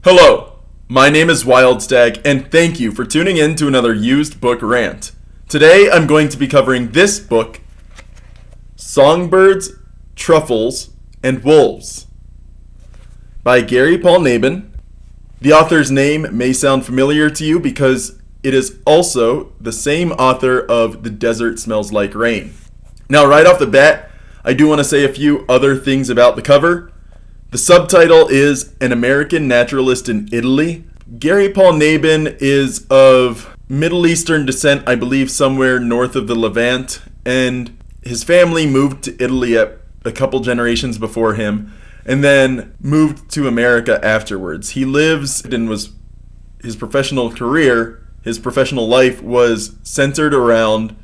Hello, my name is Wildstag, and thank you for tuning in to another used book rant. Today I'm going to be covering this book, Songbirds, Truffles, and Wolves, by Gary Paul Nabhan. The author's name may sound familiar to you because it is also the same author of The Desert Smells Like Rain. Now, right off the bat, I do want to say a few other things about the cover. The subtitle is An American Naturalist in Italy. Gary Paul Nabhan is of Middle Eastern descent, I believe somewhere north of the Levant, and his family moved to Italy a couple generations before him, and then moved to America afterwards. He lives and was his professional life was centered around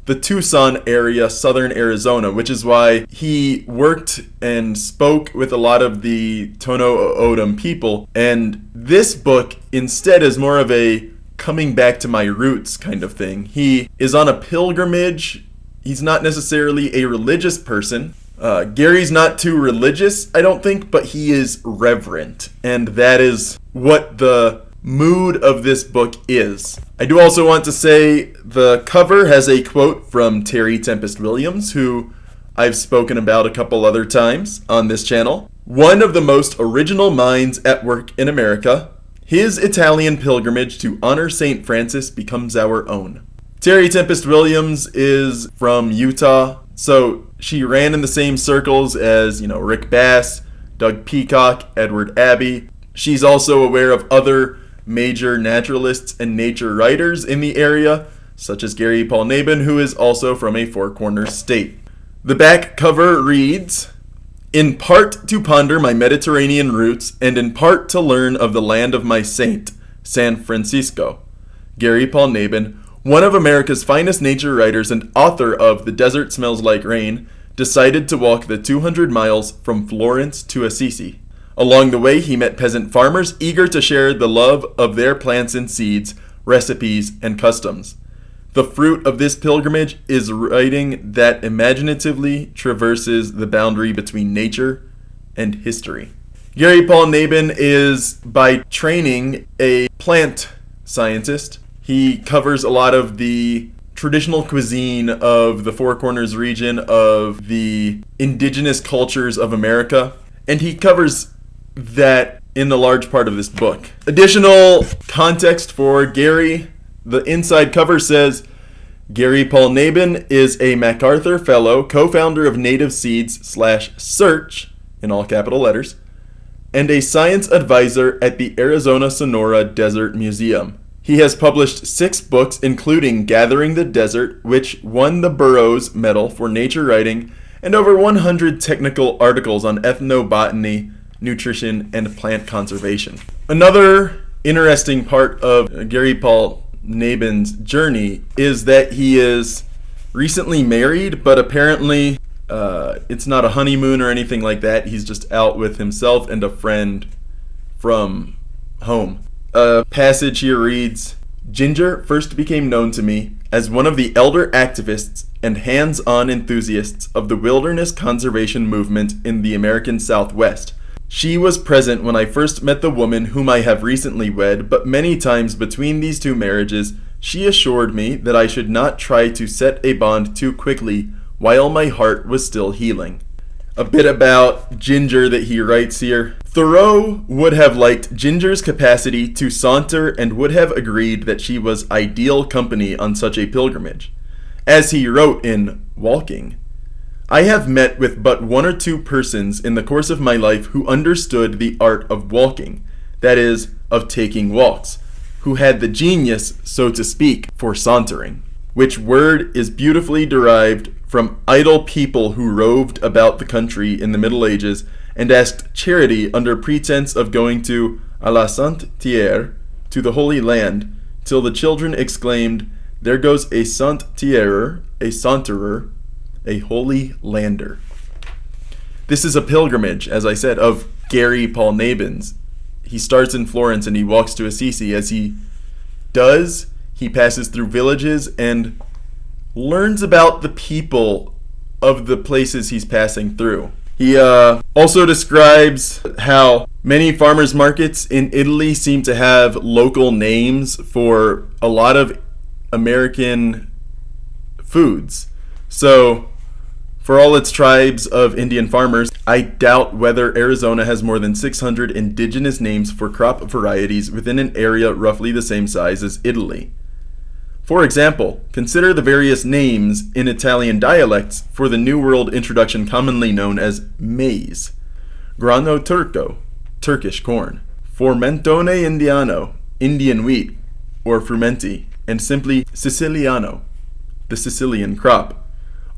the Tucson area, southern Arizona, which is why he worked and spoke with a lot of the Tohono O'odham people. And this book instead is more of a coming back to my roots kind of thing. He is on a pilgrimage. He's not necessarily a religious person. Gary's not too religious, I don't think, but he is reverent. And that is what the mood of this book is. I do also want to say the cover has a quote from Terry Tempest Williams, who I've spoken about a couple other times on this channel. One of the most original minds at work in America. His Italian pilgrimage to honor St. Francis becomes our own. Terry Tempest Williams is from Utah, so she ran in the same circles as, Rick Bass, Doug Peacock, Edward Abbey. She's also aware of other major naturalists and nature writers in the area, such as Gary Paul Nabhan, who is also from a Four Corners state. The back cover reads, "In part to ponder my Mediterranean roots, and in part to learn of the land of my saint, San Francisco. Gary Paul Nabhan, one of America's finest nature writers and author of The Desert Smells Like Rain, decided to walk the 200 miles from Florence to Assisi. Along the way, he met peasant farmers eager to share the love of their plants and seeds, recipes, and customs. The fruit of this pilgrimage is writing that imaginatively traverses the boundary between nature and history." Gary Paul Nabhan is, by training, a plant scientist. He covers a lot of the traditional cuisine of the Four Corners region, of the indigenous cultures of America, and he covers that in a large part of this book. Additional context for Gary: the inside cover says, Gary Paul Nabhan is a MacArthur Fellow, co-founder of Native Seeds/Search, in all capital letters, and a science advisor at the Arizona Sonora Desert Museum. He has published 6 books, including Gathering the Desert, which won the Burroughs Medal for Nature Writing, and over 100 technical articles on ethnobotany, nutrition, and plant conservation. Another interesting part of Gary Paul Nabhan's journey is that he is recently married, but apparently it's not a honeymoon or anything like that. He's just out with himself and a friend from home. A passage here reads, "Ginger first became known to me as one of the elder activists and hands-on enthusiasts of the wilderness conservation movement in the American Southwest. She was present when I first met the woman whom I have recently wed, but many times between these 2 marriages, she assured me that I should not try to set a bond too quickly while my heart was still healing." A bit about Ginger that he writes here. Thoreau would have liked Ginger's capacity to saunter and would have agreed that she was ideal company on such a pilgrimage. As he wrote in Walking, "I have met with but 1 or 2 persons in the course of my life who understood the art of walking, that is, of taking walks, who had the genius, so to speak, for sauntering, which word is beautifully derived from idle people who roved about the country in the Middle Ages and asked charity under pretense of going to à la Sainte Terre, to the Holy Land, till the children exclaimed, 'There goes a Sainte Terre, a saunterer, a holy lander.'" This is a pilgrimage, as I said, of Gary Paul Nabhan's. He starts in Florence and he walks to Assisi. As he does, he passes through villages and learns about the people of the places he's passing through. He also describes how Many farmers markets in Italy seem to have local names for a lot of American foods. So, for all its tribes of Indian farmers, I doubt whether Arizona has more than 600 indigenous names for crop varieties within an area roughly the same size as Italy. For example, consider the various names in Italian dialects for the New World introduction commonly known as maize, grano turco, Turkish corn, formentone indiano, Indian wheat, or frumenti, and simply siciliano, the Sicilian crop.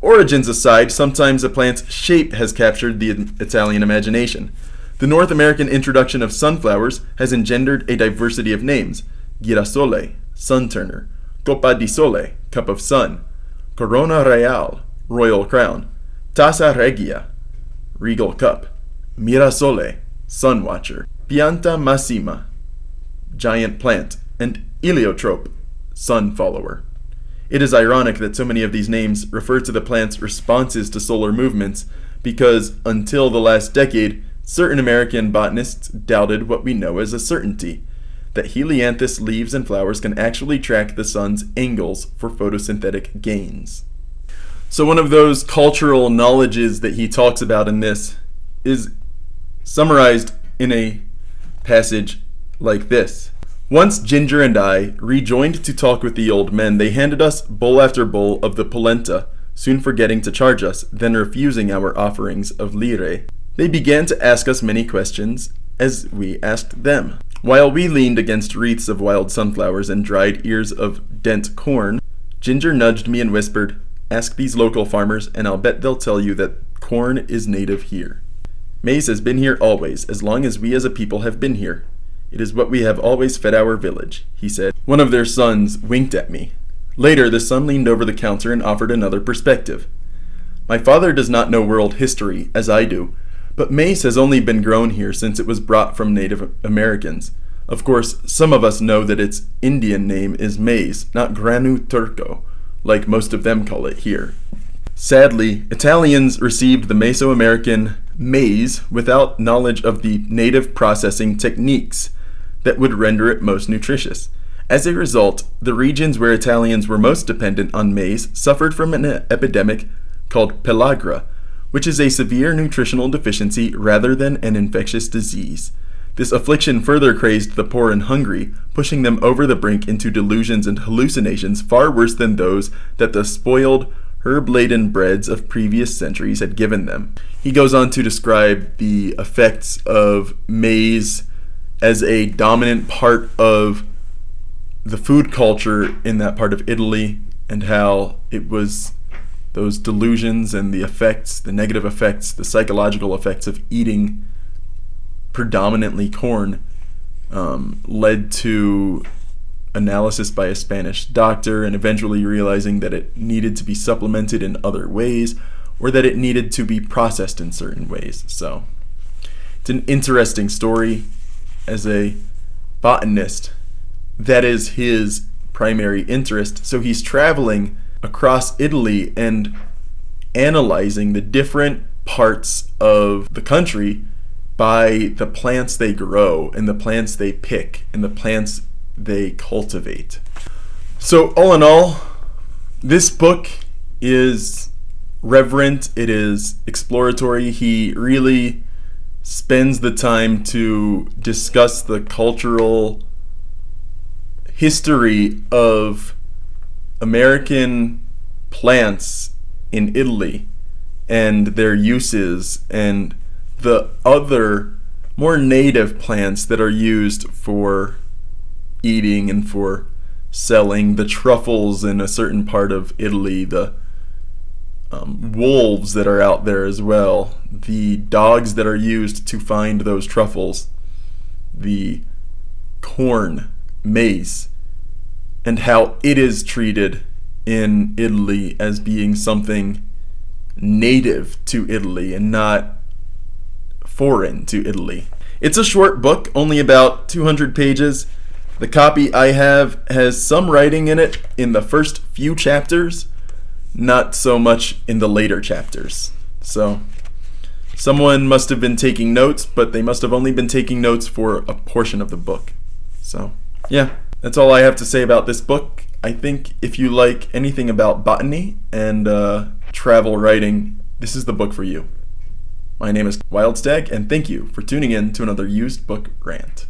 Origins aside, sometimes a plant's shape has captured the Italian imagination. The North American introduction of sunflowers has engendered a diversity of names: girasole, sun turner; copa di sole, cup of sun; corona real, royal crown; tassa regia, regal cup; mirasole, sun watcher; pianta massima, giant plant; and heliotrope, sun follower. It is ironic that so many of these names refer to the plant's responses to solar movements because, until the last decade, certain American botanists doubted what we know as a certainty, that helianthus leaves and flowers can actually track the sun's angles for photosynthetic gains. So one of those cultural knowledges that he talks about in this is summarized in a passage like this. Once Ginger and I rejoined to talk with the old men, they handed us bowl after bowl of the polenta, soon forgetting to charge us, then refusing our offerings of lire. They began to ask us many questions as we asked them. While we leaned against wreaths of wild sunflowers and dried ears of dent corn, Ginger nudged me and whispered, "Ask these local farmers, and I'll bet they'll tell you that corn is native here. Maize has been here always, as long as we as a people have been here. It is what we have always fed our village," he said. One of their sons winked at me. Later, the son leaned over the counter and offered another perspective. "My father does not know world history, as I do, but maize has only been grown here since it was brought from Native Americans. Of course, some of us know that its Indian name is maize, not granu turco, like most of them call it here. Sadly, Italians received the Mesoamerican maize without knowledge of the native processing techniques that would render it most nutritious. As a result, the regions where Italians were most dependent on maize suffered from an epidemic called pellagra, which is a severe nutritional deficiency rather than an infectious disease. This affliction further crazed the poor and hungry, pushing them over the brink into delusions and hallucinations far worse than those that the spoiled, herb-laden breads of previous centuries had given them." He goes on to describe the effects of maize as a dominant part of the food culture in that part of Italy, and how it was those delusions and the effects, the negative effects, the psychological effects of eating predominantly corn led to analysis by a Spanish doctor, and eventually realizing that it needed to be supplemented in other ways, or that it needed to be processed in certain ways. So it's an interesting story. As a botanist, that is his primary interest. So he's traveling across Italy and analyzing the different parts of the country by the plants they grow and the plants they pick and the plants they cultivate. So all in all, this book is reverent, it is exploratory. He really spends the time to discuss the cultural history of American plants in Italy and their uses, and the other more native plants that are used for eating and for selling, the truffles in a certain part of Italy, the wolves that are out there as well, the dogs that are used to find those truffles, the corn, maize, and how it is treated in Italy as being something native to Italy and not foreign to Italy. It's a short book, only about 200 pages. The copy I have has some writing in it in the first few chapters, not so much in the later chapters. So Someone must have been taking notes, but they must have only been taking notes for a portion of the book. So, yeah, that's all I have to say about this book. I think if you like anything about botany and travel writing, this is the book for you. My name is Wildstag, and thank you for tuning in to another Used Book Rant.